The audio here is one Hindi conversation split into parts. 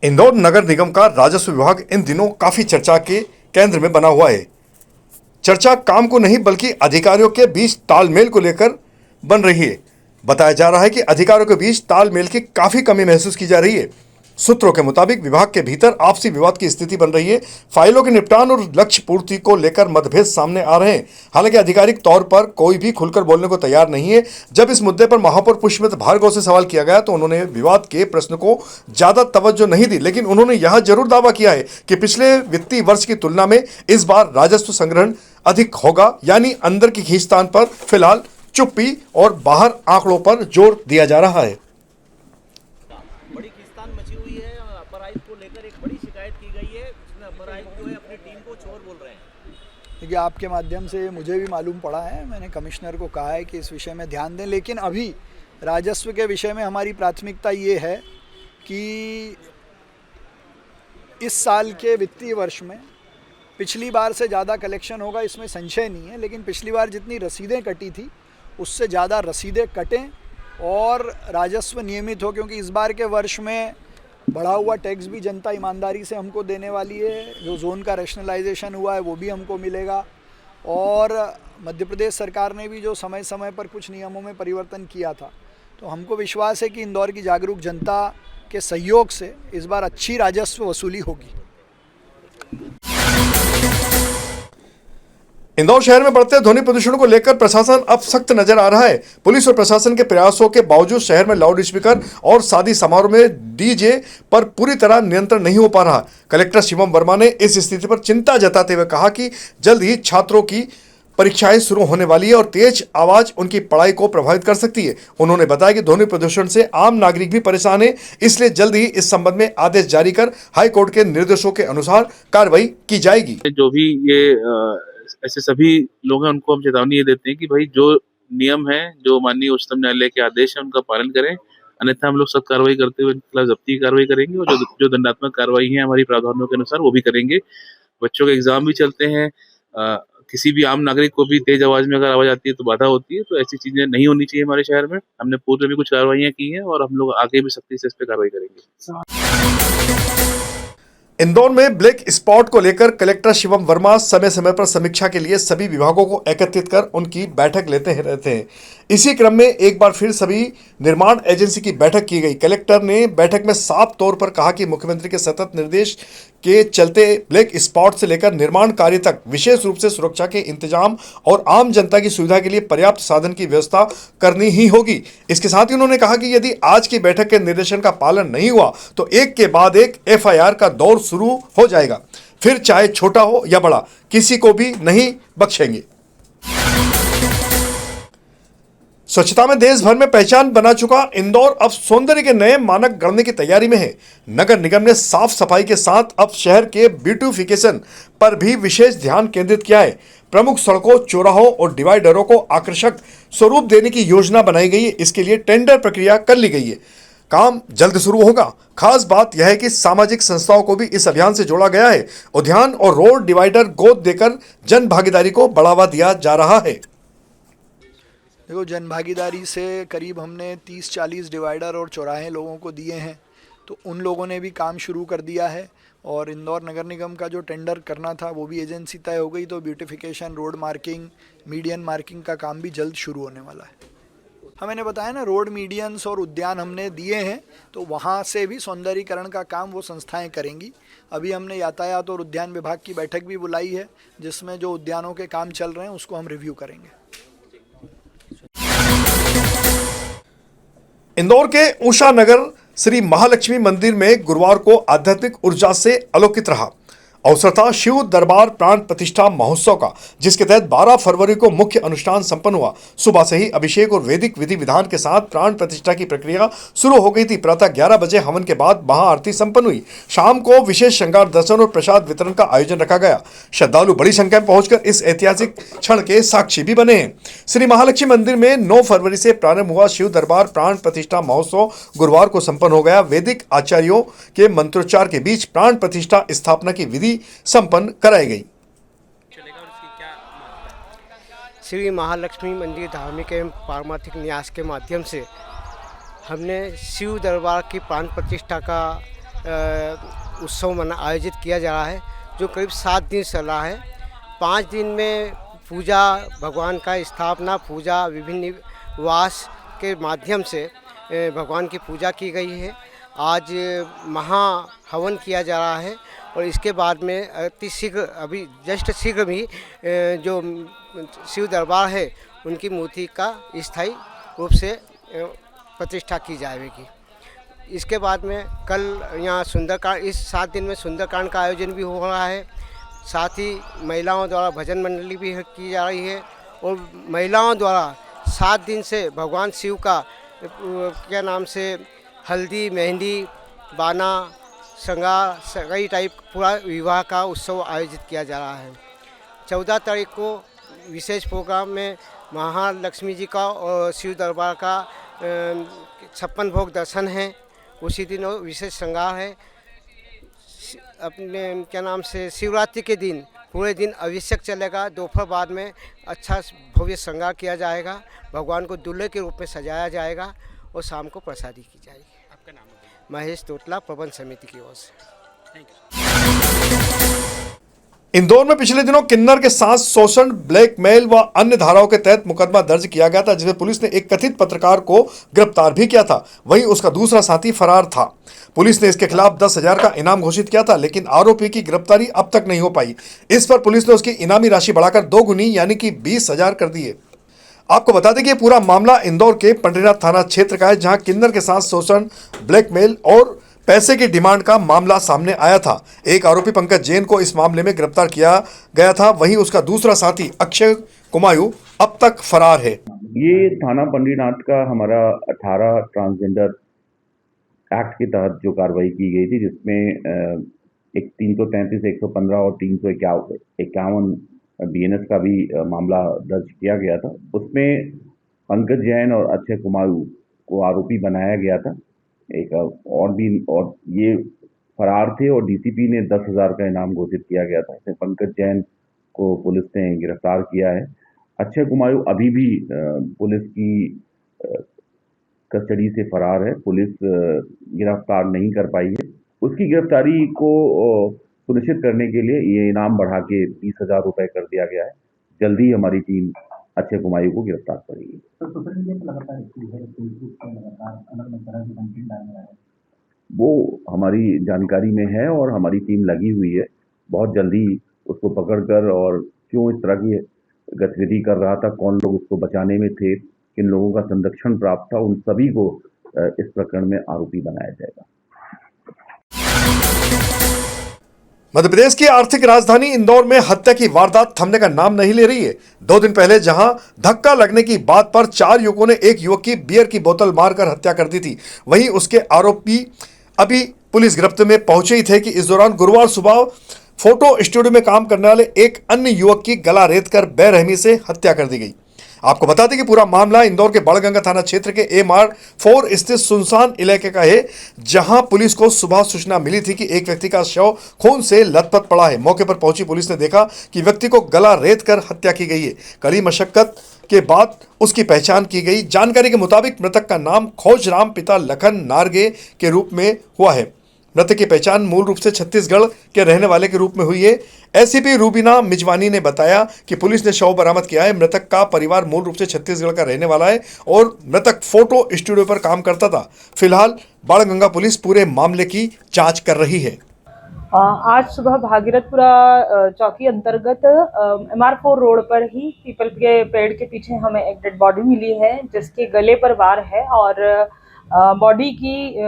इंदौर नगर निगम का राजस्व विभाग इन दिनों काफी चर्चा के केंद्र में बना हुआ है। चर्चा काम को नहीं बल्कि अधिकारियों के बीच तालमेल को लेकर बन रही है। बताया जा रहा है कि अधिकारियों के बीच तालमेल की काफी कमी महसूस की जा रही है। सूत्रों के मुताबिक विभाग के भीतर आपसी विवाद की स्थिति बन रही है। फाइलों के निपटान और लक्ष्य पूर्ति को लेकर मतभेद सामने आ रहे हैं। हालांकि आधिकारिक तौर पर कोई भी खुलकर बोलने को तैयार नहीं है। जब इस मुद्दे पर महापौर पुष्पमित्र भार्गव से सवाल किया गया तो उन्होंने विवाद के प्रश्न को ज्यादा तवज्जो नहीं दी, लेकिन उन्होंने यह जरूर दावा किया है कि पिछले वित्तीय वर्ष की तुलना में इस बार राजस्व संग्रहण अधिक होगा। यानी अंदर की खींचतान पर फिलहाल चुप्पी और बाहर आंकड़ों पर जोर दिया जा रहा है। बड़ी खींचतान मची हुई है। अपर आयुक्त को लेकर एक बड़ी शिकायत की गई है, जिसमें अपर आयुक्त जो है अपनी टीम को चोर बोल रहे हैं। देखिए, आपके माध्यम से मुझे भी मालूम पड़ा है, मैंने कमिश्नर को कहा है कि इस विषय में ध्यान दें, लेकिन अभी राजस्व के विषय में हमारी प्राथमिकता ये है कि इस साल के वित्तीय वर्ष में पिछली बार से ज़्यादा कलेक्शन होगा, इसमें संशय नहीं है। लेकिन पिछली बार जितनी रसीदें कटी थी उससे ज़्यादा रसीदें कटें और राजस्व नियमित हो, क्योंकि इस बार के वर्ष में बढ़ा हुआ टैक्स भी जनता ईमानदारी से हमको देने वाली है। जो जोन का रैशनलाइजेशन हुआ है वो भी हमको मिलेगा। और मध्य प्रदेश सरकार ने भी जो समय समय पर कुछ नियमों में परिवर्तन किया था, तो हमको विश्वास है कि इंदौर की जागरूक जनता के सहयोग से इस बार अच्छी राजस्व वसूली होगी। इंदौर शहर में बढ़ते ध्वनि प्रदूषण को लेकर प्रशासन अब सख्त नजर आ रहा है। पुलिस और प्रशासन के प्रयासों के बावजूद शहर में लाउड स्पीकर और शादी समारोह में डीजे पर पूरी तरह नियंत्रण नहीं हो पा रहा। कलेक्टर शिवम वर्मा ने इस स्थिति पर चिंता जताते हुए कहा कि जल्द ही छात्रों की परीक्षाएं शुरू होने वाली है और तेज आवाज उनकी पढ़ाई को प्रभावित कर सकती है। उन्होंने बताया कि ध्वनि प्रदूषण से आम नागरिक भी परेशान है, इसलिए जल्द ही इस संबंध में आदेश जारी कर हाईकोर्ट के निर्देशों के अनुसार कार्रवाई की जाएगी। जो भी ये ऐसे सभी लोग हैं उनको हम चेतावनी ये देते हैं कि भाई जो नियम है, जो माननीय उच्चतम न्यायालय के आदेश है, उनका पालन करें, अन्यथा हम लोग सख्त कार्रवाई करते हुए इनके खिलाफ जब्ती की कार्रवाई करेंगे और जो दंडात्मक कार्रवाई है हमारी प्रावधानों के अनुसार वो भी करेंगे। बच्चों के एग्जाम भी चलते हैं, किसी भी आम नागरिक को भी तेज आवाज में अगर आवाज आती है तो बाधा होती है, तो ऐसी चीजें नहीं होनी चाहिए हमारे शहर में। हमने पूर्व में भी कुछ कार्रवाइयां की हैं और हम लोग आगे भी सख्ती से इस पर कार्रवाई करेंगे। इंदौर में ब्लैक स्पॉट को लेकर कलेक्टर शिवम वर्मा समय समय पर समीक्षा के लिए सभी विभागों को एकत्रित कर उनकी बैठक लेते रहते हैं। इसी क्रम में एक बार फिर सभी निर्माण एजेंसी की बैठक की गई। कलेक्टर ने बैठक में साफ तौर पर कहा कि मुख्यमंत्री के सतत निर्देश के चलते ब्लैक स्पॉट से लेकर निर्माण कार्य तक विशेष रूप से सुरक्षा के इंतजाम और आम जनता की सुविधा के लिए पर्याप्त साधन की व्यवस्था करनी ही होगी। इसके साथ ही उन्होंने कहा कि यदि आज की बैठक के निर्देशन का पालन नहीं हुआ तो एक के बाद एक एफआईआर का दौर शुरू हो जाएगा। फिर चाहे छोटा हो या बड़ा, किसी को भी नहीं बख्शेंगे। स्वच्छता में देश भर में पहचान बना चुका इंदौर अब सौंदर्य के नए मानक गढ़ने की तैयारी में है। नगर निगम ने साफ सफाई के साथ अब शहर के ब्यूटिफिकेशन पर भी विशेष ध्यान केंद्रित किया है। प्रमुख सड़कों, चौराहों और डिवाइडरों को आकर्षक स्वरूप देने की योजना बनाई गई है। इसके लिए टेंडर प्रक्रिया कर ली गई है। काम जल्द शुरू होगा। खास बात यह है कि सामाजिक संस्थाओं को भी इस अभियान से जोड़ा गया है। उद्यान और रोड डिवाइडर गोद देकर जन भागीदारी को बढ़ावा दिया जा रहा है। देखो, जन भागीदारी से करीब हमने 30-40 डिवाइडर और चौराहे लोगों को दिए हैं, तो उन लोगों ने भी काम शुरू कर दिया है। और इंदौर नगर निगम का जो टेंडर करना था वो भी एजेंसी तय हो गई, तो beautification, road marking, median marking का काम भी जल्द शुरू होने वाला है। मैंने बताया ना, रोड मीडियंस और उद्यान हमने दिए हैं, तो वहाँ से भी सौंदर्यीकरण का काम वो संस्थाएं करेंगी। अभी हमने यातायात और उद्यान विभाग की बैठक भी बुलाई है, जिसमें जो उद्यानों के काम चल रहे हैं उसको हम रिव्यू करेंगे। इंदौर के उषा नगर श्री महालक्ष्मी मंदिर में गुरुवार को आध्यात्मिक ऊर्जा से अलौकित रहा। अवसर था शिव दरबार प्राण प्रतिष्ठा महोत्सव का, जिसके तहत 12 फरवरी को मुख्य अनुष्ठान संपन्न हुआ। सुबह से ही अभिषेक और वैदिक विधि विधान के साथ प्राण प्रतिष्ठा की प्रक्रिया शुरू हो गई थी। प्रातः 11 बजे हवन के बाद महाआरती संपन्न हुई। शाम को विशेष श्रृंगार दर्शन और प्रसाद वितरण का आयोजन रखा गया। श्रद्धालु बड़ी संख्या में पहुंचकर इस ऐतिहासिक क्षण के साक्षी भी बने हैं। श्री महालक्ष्मी मंदिर में 9 फरवरी से प्रारंभ हुआ शिव दरबार प्राण प्रतिष्ठा महोत्सव गुरुवार को संपन्न हो गया। वैदिक आचार्यों के मंत्रोच्चार के बीच प्राण प्रतिष्ठा स्थापना की विधि संपन्न कराई गई। श्री महालक्ष्मी मंदिर धार्मिक एवं पारमार्थिक न्यास के माध्यम से हमने शिव दरबार की प्राण प्रतिष्ठा का उत्सव आयोजित किया जा रहा है, जो करीब 7 दिन चल रहा है। 5 दिन में पूजा, भगवान का स्थापना, पूजा, विभिन्न वास के माध्यम से भगवान की पूजा की गई है। आज महा हवन किया जा रहा है और इसके बाद में अति शीघ्र, अभी जस्ट शीघ्र भी जो शिव दरबार है उनकी मूर्ति का स्थायी रूप से प्रतिष्ठा की जाएगी। इसके बाद में कल यहाँ सुंदरकांड, इस 7 दिन में सुंदरकांड का आयोजन भी हो रहा है। साथ ही महिलाओं द्वारा भजन मंडली भी की जा रही है और महिलाओं द्वारा 7 दिन से भगवान शिव का क्या नाम से हल्दी, मेहंदी, बाना, श्रृंगार, सगाई टाइप पूरा विवाह का उत्सव आयोजित किया जा रहा है। 14 तारीख को विशेष प्रोग्राम में महालक्ष्मी जी का और शिव दरबार का 56 भोग दर्शन है। उसी दिन विशेष श्रृंगार है। अपने क्या नाम से शिवरात्रि के दिन पूरे दिन अभिषेक चलेगा। दोपहर बाद में अच्छा भव्य श्रृंगार किया जाएगा, भगवान को दूल्हे के रूप में सजाया जाएगा और शाम को प्रसादी की जाएगी। आपका नाम है? महेश तोतला, प्रबंध समिति की ओर से। Thank you. इंदौर में पिछले दिनों किन्नर के साथ शोषण, ब्लैकमेल व अन्य धाराओं के तहत मुकदमा दर्ज किया गया था, जिसमें पुलिस ने एक कथित पत्रकार को गिरफ्तार भी किया था। वहीं उसका दूसरा साथी फरार था। पुलिस ने इसके खिलाफ 10,000 का इनाम घोषित किया था, लेकिन आरोपी की गिरफ्तारी अब तक नहीं हो पाई। इस पर पुलिस ने उसकी इनामी राशि बढ़ाकर 2 गुनी यानी कि 20,000 कर दी है। आपको बता दें कि पूरा मामला इंदौर के पंडरीनाथ थाना क्षेत्र का है, जहां किन्नर के साथ शोषण, ब्लैकमेल और पैसे की डिमांड का मामला सामने आया था। एक आरोपी पंकज जैन को इस मामले में गिरफ्तार किया गया था। वहीं उसका दूसरा साथी अक्षय कुमायूं अब तक फरार है। ये थाना पंडरीनाथ का हमारा 18 ट्रांसजेंडर एक्ट के तहत जो कार्रवाई की गई थी, जिसमें एक 333, 115 और 351 BNS का भी मामला दर्ज किया गया था। उसमें पंकज जैन और अक्षय कुमायूं को आरोपी बनाया गया था। एक और ये फरार थे और DCP ने 10,000 का इनाम घोषित किया गया था। इसमें पंकज जैन को पुलिस ने गिरफ्तार किया है। अक्षय कुमायूं अभी भी पुलिस की कस्टडी से फरार है। पुलिस गिरफ्तार नहीं कर पाई है। उसकी गिरफ्तारी को सुनिश्चित करने के लिए ये इनाम बढ़ा के 30,000 रुपये कर दिया गया है। जल्दी ही हमारी टीम अक्षय कुमायूं को गिरफ्तार करेगी। तो सोशल मीडिया पर लगातार एक्टिव है, फेसबुक पर लगातार अलग-अलग तरह के कंटेंट डाल रहा है। वो हमारी जानकारी में है और हमारी टीम लगी हुई है। बहुत जल्दी उसको पकड़कर, और क्यों इस तरह की गतिविधि कर रहा था, कौन लोग उसको बचाने में थे, किन लोगों का संरक्षण प्राप्त था, उन सभी को इस प्रकरण में आरोपी बनाया जाएगा। मध्य प्रदेश की आर्थिक राजधानी इंदौर में हत्या की वारदात थमने का नाम नहीं ले रही है। 2 दिन पहले जहां धक्का लगने की बात पर 4 युवकों ने एक युवक की बियर की बोतल मारकर हत्या कर दी थी, वहीं उसके आरोपी अभी पुलिस गिरफ्त में पहुंचे ही थे कि इस दौरान गुरुवार सुबह फोटो स्टूडियो में काम करने वाले एक अन्य युवक की गला रेतकर बेरहमी से हत्या कर दी गई। आपको बता दें कि पूरा मामला इंदौर के बाणगंगा थाना क्षेत्र के MR4 स्थित सुनसान इलाके का है, जहां पुलिस को सुबह सूचना मिली थी कि एक व्यक्ति का शव खून से लथपथ पड़ा है। मौके पर पहुंची पुलिस ने देखा कि व्यक्ति को गला रेत कर हत्या की गई है। कड़ी मशक्कत के बाद उसकी पहचान की गई। जानकारी के मुताबिक मृतक का नाम खोजराम पिता लखन नारगे के रूप में हुआ है। मृतक की पहचान मूल रूप से छत्तीसगढ़ के रहने वाले के रूप में हुई है। SCP रूबीना मिजवानी ने बताया कि पुलिस ने शव बरामद किया है। मृतक का परिवार मूल रूप से छत्तीसगढ़ का रहने वाला है और मृतक फोटो स्टूडियो पर काम करता था। फिलहाल बाणगंगा पुलिस पूरे मामले की जांच कर रही है। आज सुबह भागीरथपुरा चौकी अंतर्गत MR4 रोड पर ही पीपल के पेड़ के पीछे हमें एक डेड बॉडी मिली है, जिसके गले पर वार है और बॉडी की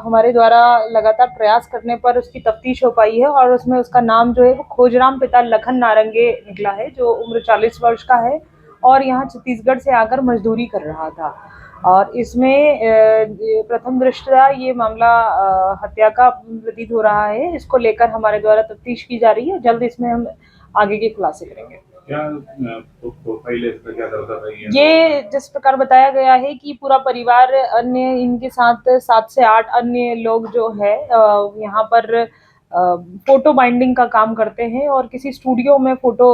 हमारे द्वारा लगातार प्रयास करने पर उसकी तफ्तीश हो पाई है और उसमें उसका नाम जो है वो खोजराम पिता लखन नारंगे निकला है, जो उम्र 40 वर्ष का है और यहाँ छत्तीसगढ़ से आकर मजदूरी कर रहा था। और इसमें प्रथम दृष्टया ये मामला हत्या का प्रतीत हो रहा है। इसको लेकर हमारे द्वारा तफ्तीश की जा रही है। जल्द इसमें हम आगे के खुलासे करेंगे। क्या प्रोफाइल है इसका, क्या करता था ये जिस प्रकार बताया गया है कि पूरा परिवार, अन्य इनके साथ 7 से 8 अन्य लोग जो है यहाँ पर फोटो बाइंडिंग का काम करते हैं और किसी स्टूडियो में फोटो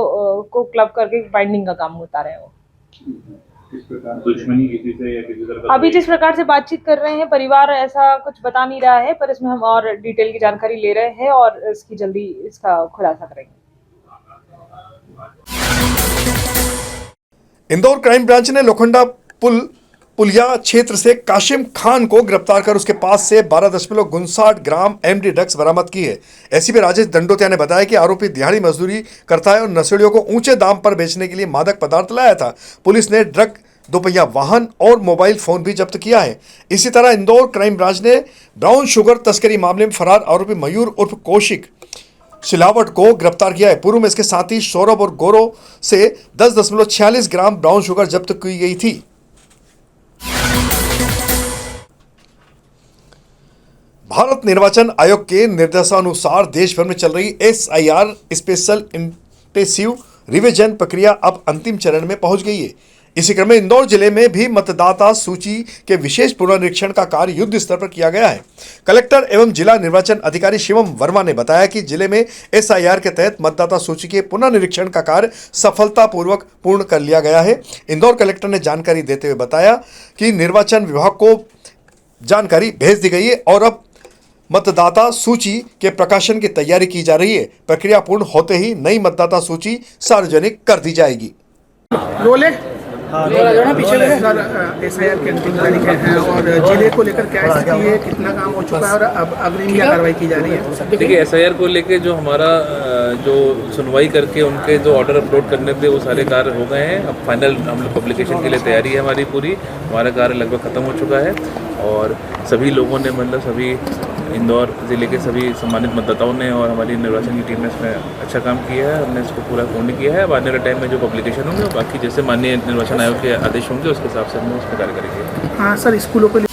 को क्लब करके बाइंडिंग का काम होता रहे हो। दुश्मनी किसी से या किसी तरह का अभी जिस प्रकार से बातचीत कर रहे हैं परिवार ऐसा कुछ बता नहीं रहा है, पर इसमें हम और डिटेल की जानकारी ले रहे हैं और इसकी जल्दी इसका खुलासा करेंगे। इंदौर क्राइम ब्रांच ने लोखंडा पुलिया क्षेत्र से काशिम खान को गिरफ्तार कर उसके पास से 12.59 ग्राम एमडी ड्रग्स बरामद की है। एसीपी राजेश दंडोतिया ने बताया कि आरोपी दिहाड़ी मजदूरी करता है और नशेड़ियों को ऊंचे दाम पर बेचने के लिए मादक पदार्थ लाया था। पुलिस ने ड्रग, दोपहिया वाहन और मोबाइल फोन भी जब्त किया है। इसी तरह इंदौर क्राइम ब्रांच ने ब्राउन शुगर तस्करी मामले में फरार आरोपी मयूर उर्फ कौशिक सिलावट को गिरफ्तार किया है। पूर्व में इसके साथी सौरभ और गौरव से 10.46 ग्राम ब्राउन शुगर जब्त की गई थी। भारत निर्वाचन आयोग के निर्देशानुसार देश भर में चल रही एसआईआर स्पेशल इंटेंसिव रिवीजन प्रक्रिया अब अंतिम चरण में पहुंच गई है। इसी क्रम में इंदौर जिले में भी मतदाता सूची के विशेष पुनरीक्षण का कार्य युद्ध स्तर पर किया गया है। कलेक्टर एवं जिला निर्वाचन अधिकारी शिवम वर्मा ने बताया कि जिले में एसआईआर के तहत मतदाता सूची के पुनरीक्षण का कार्य सफलतापूर्वक पूर्ण कर लिया गया है। इंदौर कलेक्टर ने जानकारी देते हुए बताया कि निर्वाचन विभाग को जानकारी भेज दी गई है और अब मतदाता सूची के प्रकाशन की तैयारी की जा रही है। प्रक्रिया पूर्ण होते ही नई मतदाता सूची सार्वजनिक कर दी जाएगी। रोले पीछे एसआईआर की अंतिम तारीख है और जिले को लेकर क्या स्थिति है, कितना काम हो चुका है और अब अग्रिम क्या कार्रवाई की जा रही है? देखिए, एसआईआर को लेके जो हमारा जो सुनवाई करके उनके जो ऑर्डर अपलोड करने थे वो सारे कार्य हो गए हैं। अब फाइनल हम लोग पब्लिकेशन के लिए तैयारी है हमारी पूरी। हमारा कार्य लगभग ख़त्म हो चुका है और सभी लोगों ने मतलब सभी इंदौर ज़िले के सभी सम्मानित मतदाताओं ने और हमारी निर्वाचन की टीम ने इसमें अच्छा काम किया है। हमने इसको पूरा पूर्ण किया है। अब आने वाले टाइम में जो पब्लिकेशन होंगे और बाकी जैसे माननीय निर्वाचन आयोग के आदेश होंगे उसके हिसाब से हम उसमें कार्य करेंगे। हाँ सर, स्कूलों को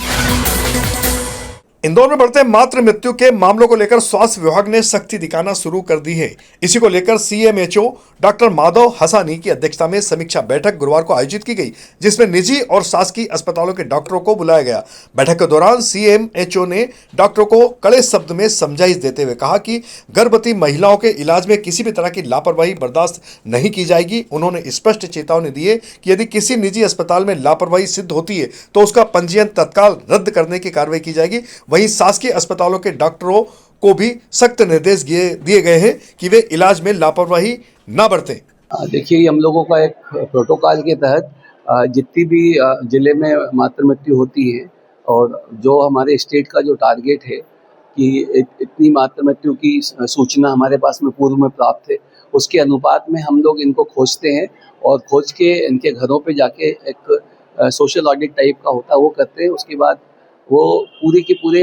इंदौर में बढ़ते मातृ मृत्यु के मामलों को लेकर स्वास्थ्य विभाग ने सख्ती दिखाना शुरू कर दी है। इसी को लेकर सीएमएचओ डॉक्टर माधव हसानी की अध्यक्षता में समीक्षा बैठक गुरुवार को आयोजित की गई, जिसमें निजी और शासकीय अस्पतालों के डॉक्टरों को बुलाया गया। बैठक के दौरान सीएमएचओ ने डॉक्टरों को कड़े शब्द में समझाइश देते हुए कहा कि गर्भवती महिलाओं के इलाज में किसी भी तरह की लापरवाही बर्दाश्त नहीं की जाएगी। उन्होंने स्पष्ट चेतावनी दी है कि यदि किसी निजी अस्पताल में लापरवाही सिद्ध होती है तो उसका पंजीयन तत्काल रद्द करने की कार्रवाई की जाएगी। वहीं शासकीय अस्पतालों के डॉक्टरों को भी सख्त निर्देश दिए गए हैं कि वे इलाज में लापरवाही न बरतें। देखिए, हम लोगों का एक प्रोटोकॉल के तहत जितनी भी जिले में मातृ मृत्यु होती है और जो हमारे स्टेट का जो टारगेट है कि इतनी मातृ मृत्यु की सूचना हमारे पास में पूर्व में प्राप्त है, उसके अनुपात में हम लोग इनको खोजते हैं और खोज के इनके घरों पे जाके एक सोशल ऑडिट टाइप का होता है वो करते हैं। उसके बाद वो पूरे के पूरे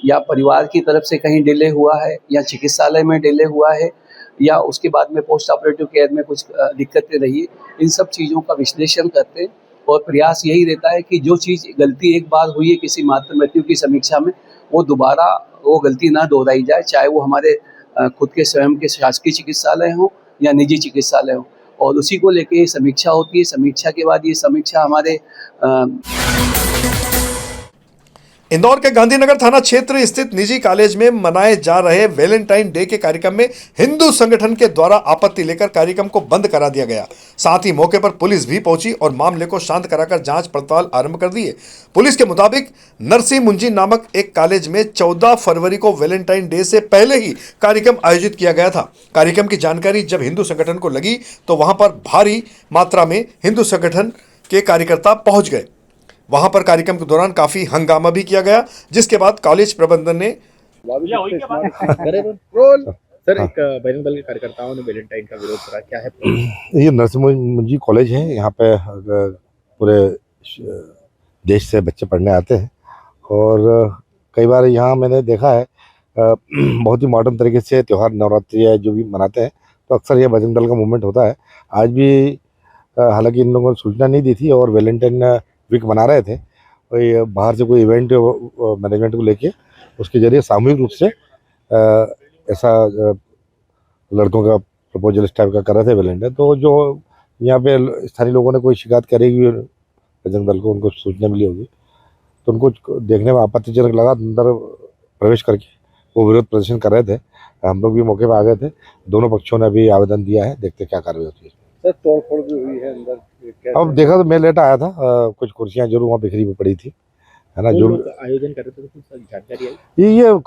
या परिवार की तरफ से कहीं डिले हुआ है या चिकित्सालय में डिले हुआ है या उसके बाद में पोस्ट ऑपरेटिव केयर में कुछ दिक्कतें रही है, इन सब चीज़ों का विश्लेषण करते हैं और प्रयास यही रहता है कि जो चीज़ गलती एक बार हुई है किसी मातृ मृत्यु की समीक्षा में, वो दोबारा वो गलती ना दोहराई जाए, चाहे वो हमारे खुद के स्वयं के शासकीय चिकित्सालय हों या निजी चिकित्सालय हों। और उसी को लेके समीक्षा होती है। समीक्षा के बाद ये समीक्षा हमारे इंदौर के गांधीनगर थाना क्षेत्र स्थित निजी कॉलेज में मनाए जा रहे वैलेंटाइन डे के कार्यक्रम में हिंदू संगठन के द्वारा आपत्ति लेकर कार्यक्रम को बंद करा दिया गया। साथ ही मौके पर पुलिस भी पहुंची और मामले को शांत कराकर जांच पड़ताल आरंभ कर दी है। पुलिस के मुताबिक नरसिंह मुंजी नामक एक कॉलेज में 14 फरवरी को वैलेंटाइन डे से पहले ही कार्यक्रम आयोजित किया गया था। कार्यक्रम की जानकारी जब हिंदू संगठन को लगी तो वहां पर भारी मात्रा में हिंदू संगठन के कार्यकर्ता पहुंच गए। वहां पर कार्यक्रम के दौरान काफी हंगामा भी किया गया, जिसके बाद कॉलेज प्रबंधन ने सर एक बजरंग दल के कार्यकर्ताओं ने वैलेंटाइन का विरोध करा, क्या है? ये नरसिंह मुंजी कॉलेज है। यहाँ पे पूरे देश से बच्चे पढ़ने आते हैं और कई बार यहाँ मैंने देखा है बहुत ही मॉडर्न तरीके से त्यौहार नवरात्रि है जो भी मनाते हैं, तो अक्सर ये बजरंग दल का मूवमेंट होता है। आज भी हालांकि इन लोगों ने सूचना नहीं दी थी और वैलेंटाइन वीक मना रहे थे, कोई बाहर से कोई इवेंट मैनेजमेंट को लेके उसके जरिए सामूहिक रूप से ऐसा लड़कों का प्रपोजल इस टाइप का कर रहे थे वैलेंटाइन। तो जो यहाँ पे स्थानीय लोगों ने कोई शिकायत करेगी बजरंग दल को, उनको सूचना मिली होगी, तो उनको देखने में आपत्तिजनक लगा। अंदर प्रवेश करके वो विरोध प्रदर्शन कर रहे थे। हम लोग भी मौके पर आ गए थे। दोनों पक्षों ने अभी आवेदन दिया है, देखते क्या कार्रवाई होती है। तोड़फोड़ भी हुई है अंदर। अब देखा तो मैं लेट आया था, कुछ कुर्सियां जरूर वहाँ बिखरी हुई पड़ी थी, है ना। जो आयोजन कर रहे थे तो कुछ जानकारी आई? ये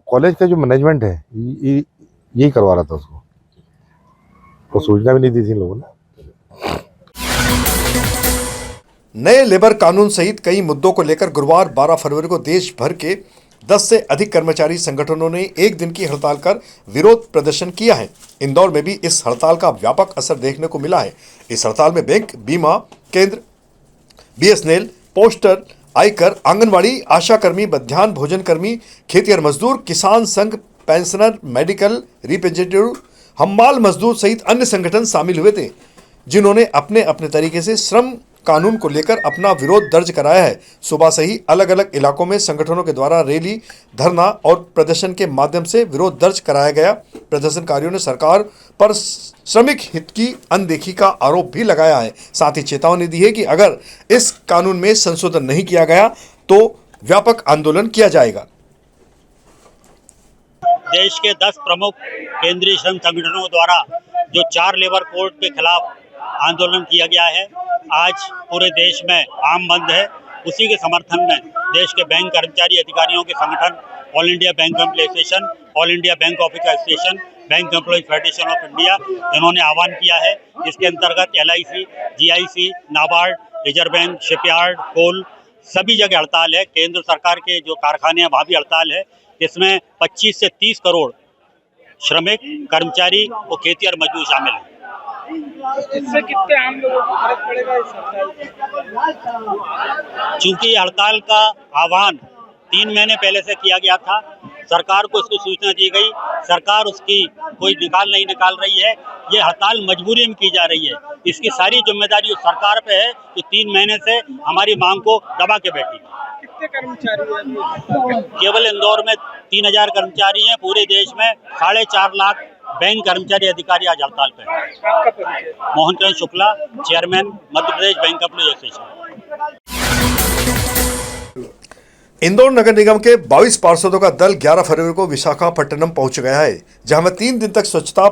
कॉलेज का जो मैनेजमेंट है, यही करवा रहा था उसको, तो सूचना भी नहीं दी थी इन लोगों ने। नए लेबर कानून सहित कई मुद्दों को लेकर गुरुवार 12 फरवरी को देश भर के 10 से अधिक कर्मचारी संगठनों ने एक दिन की हड़ताल कर विरोध प्रदर्शन किया है। इंदौर में भी इस हड़ताल का व्यापक असर देखने को मिला है। इस हड़ताल में बैंक, बीमा केंद्र, बीएसएनएल, पोस्टर, आयकर, आंगनवाड़ी, आशाकर्मी, मध्याह्न भोजन कर्मी, खेतिहर मजदूर, किसान संघ, पेंशनर, मेडिकल रिप्रेजेंटेटिव, हम्माल मजदूर सहित अन्य संगठन शामिल हुए थे, जिन्होंने अपने अपने तरीके से श्रम कानून को लेकर अपना विरोध दर्ज कराया है। सुबह से ही अलग अलग इलाकों में संगठनों के द्वारा रैली, धरना और प्रदर्शन के माध्यम से विरोध दर्ज कराया गया। प्रदर्शनकारियों ने सरकार पर श्रमिक हित की अनदेखी का आरोप भी लगाया है। साथ ही चेतावनी दी है कि अगर इस कानून में संशोधन नहीं किया गया तो व्यापक आंदोलन किया जाएगा। देश के 10 प्रमुख केंद्रीय श्रम संगठनों द्वारा जो 4 लेबर कोड के खिलाफ आंदोलन किया गया है, आज पूरे देश में आम बंद है। उसी के समर्थन में देश के बैंक कर्मचारी अधिकारियों के संगठन all India bank employee association, all India bank officer association, bank employee federation of India, इन्होंने आह्वान किया है। इसके अंतर्गत LIC, GIC, NABARD, reserve bank, shipyard, coal सभी जगह हड़ताल है। केंद्र सरकार के जो कारखाने हैं वहाँ भी हड़ताल है। इसमें 25 से 30 करोड़ श्रमिक, कर्मचारी और खेतिहर मजदूर शामिल हैं। इससे कितने आम लोगों को फर्क पड़ेगा इस हड़ताल? चूंकि हड़ताल का आह्वान 3 महीने पहले से किया गया था, सरकार को इसकी सूचना दी गई, सरकार उसकी कोई नहीं निकाल रही है। ये हड़ताल मजबूरी में की जा रही है। इसकी सारी जिम्मेदारी उस सरकार पे है जो 3 महीने से हमारी मांग को दबा के बैठी है। कितने कर्मचारी हैं? केवल इंदौर में 3000 कर्मचारी हैं। पूरे देश में 4.5 लाख बैंक कर्मचारी अधिकारी आज हड़ताल पे हैं। आपका परिचय? मोहन चंद्र Shukla, chairman, Madhya Pradesh bank employee association. Indore नगर निगम के 22 पार्षदों का दल 11 फरवरी को विशाखापट्टनम पहुंच गया है, जहां वे 3 दिन तक स्वच्छता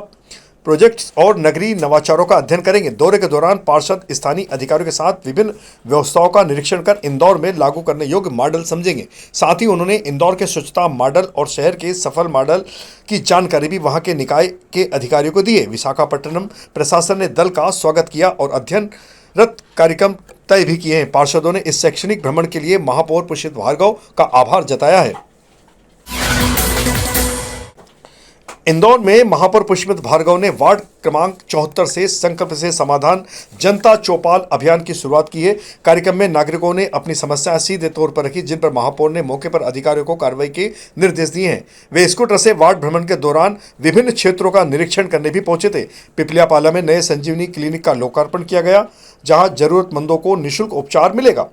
प्रोजेक्ट्स और नगरीय नवाचारों का अध्ययन करेंगे। दौरे के दौरान पार्षद स्थानीय अधिकारियों के साथ विभिन्न व्यवस्थाओं का निरीक्षण कर इंदौर में लागू करने योग्य मॉडल समझेंगे। साथ ही उन्होंने इंदौर के स्वच्छता मॉडल और शहर के सफल मॉडल की जानकारी भी वहां के निकाय के अधिकारियों को दी है। विशाखापट्टनम प्रशासन ने दल का स्वागत किया और अध्ययनरत कार्यक्रम तय भी किए हैं। पार्षदों ने इस शैक्षणिक भ्रमण के लिए महापौर पुष्पित भार्गव का आभार जताया है। इंदौर में महापौर पुष्पित भार्गव ने वार्ड क्रमांक 74 से संकल्प से समाधान जनता चौपाल अभियान की शुरुआत की है। कार्यक्रम में नागरिकों ने अपनी समस्याएं सीधे तौर पर रखी, जिन पर महापौर ने मौके पर अधिकारियों को कार्रवाई के निर्देश दिए हैं। वे स्कूटर से वार्ड भ्रमण के दौरान विभिन्न क्षेत्रों का निरीक्षण करने भी पहुंचे थे। पिपलियापाला में नए संजीवनी क्लिनिक का लोकार्पण किया गया, जहां जरूरतमंदों को निःशुल्क उपचार मिलेगा।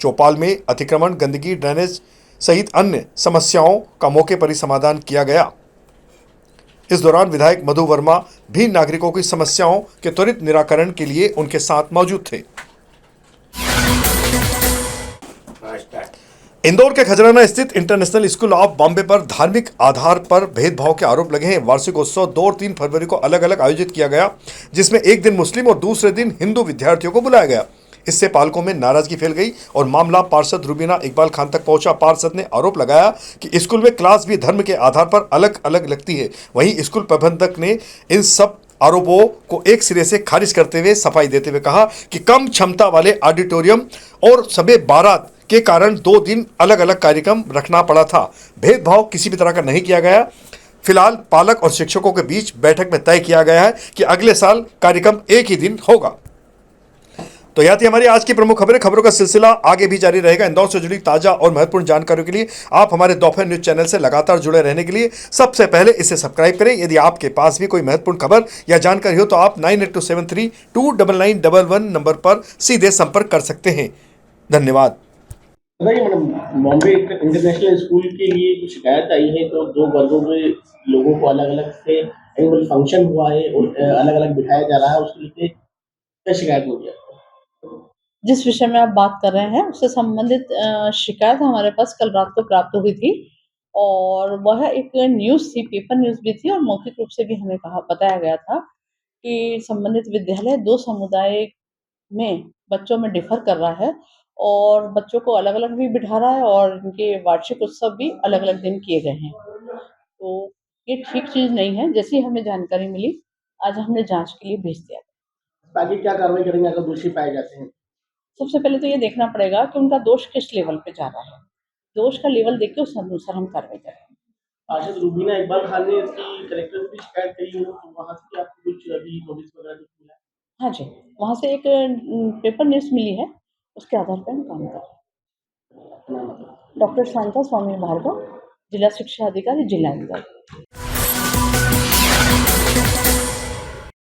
चौपाल में अतिक्रमण, गंदगी, ड्रेनेज सहित अन्य समस्याओं का मौके पर ही समाधान किया गया। इस दौरान विधायक मधु वर्मा भी नागरिकों की समस्याओं के त्वरित निराकरण के लिए उनके साथ मौजूद थे। इंदौर के खजराना स्थित इंटरनेशनल स्कूल ऑफ बॉम्बे पर धार्मिक आधार पर भेदभाव के आरोप लगे हैं। वार्षिक उत्सव 2 और 3 फरवरी को अलग अलग आयोजित किया गया, जिसमें एक दिन मुस्लिम और दूसरे दिन हिंदू विद्यार्थियों को बुलाया गया। इससे पालकों में नाराजगी फैल गई और मामला पार्षद रुबीना इकबाल खान तक पहुंचा। पार्षद ने आरोप लगाया कि स्कूल में क्लास भी धर्म के आधार पर अलग अलग लगती है। वहीं स्कूल प्रबंधक ने इन सब आरोपों को एक सिरे से खारिज करते हुए सफाई देते हुए कहा कि कम क्षमता वाले ऑडिटोरियम और शबे बारात के कारण 2 दिन अलग अलग कार्यक्रम रखना पड़ा था। भेदभाव किसी भी तरह का नहीं किया गया। फिलहाल पालक और शिक्षकों के बीच बैठक में तय किया गया है कि अगले साल कार्यक्रम एक ही दिन होगा। तो यह थी हमारी आज की प्रमुख खबरें। खबरों का सिलसिला आगे भी जारी रहेगा। इंदौर से जुड़ी ताजा और महत्वपूर्ण जानकारियों के लिए आप हमारे दोपहर न्यूज चैनल से लगातार जुड़े रहने के लिए सबसे पहले इसे सब्सक्राइब करें। यदि आपके पास भी कोई महत्वपूर्ण खबर या जानकारी हो तो आप 9827329911 नंबर पर सीधे संपर्क कर सकते हैं। धन्यवाद। मैडम, बॉम्बे इंटरनेशनल स्कूल के लिए कुछ शिकायत आई है, तो 2 वर्गों के लोगों को अलग अलग से एनुअल फंक्शन हुआ है और अलग अलग बिठाया जा रहा है, उसके लिए क्या शिकायत हो गया? जिस विषय में आप बात कर रहे हैं उससे संबंधित शिकायत हमारे पास कल रात को प्राप्त हुई थी और वह एक न्यूज़ थी, पेपर न्यूज़ भी थी और मौखिक रूप से भी हमें बताया गया था कि संबंधित विद्यालय 2 समुदाय में बच्चों में डिफ़र कर रहा है और बच्चों को अलग-अलग भी बिठा रहा है और इनके वार्षिक उत्सव भी अलग-अलग दिन किए गए हैं। तो ये ठीक चीज़ नहीं है। जैसे ही हमें जानकारी मिली, आज हमने जाँच के लिए भेज दिया। आगे क्या कार्रवाई करेंगे अगर दोषी पाए जाते हैं? सबसे पहले तो ये देखना पड़ेगा कि उनका दोष किस लेवल पे जा रहा है। दोष का लेवल देख के उस अनुसार हम कार्रवाई करेंगे। पार्षद रूबीना इकबाल खान ने इसकी कलेक्टर से भी शिकायत करी हो, तो वहाँ से आपको कुछ अभी नोटिस वगैरह कुछ मिला है? हाँ जी, वहाँ से एक पेपर न्यूज़ मिली है, उसके आधार पे हम काम कर रहे हैं। डॉक्टर शांता स्वामी भार्गव, जिला शिक्षा अधिकारी, जिला इंदौर।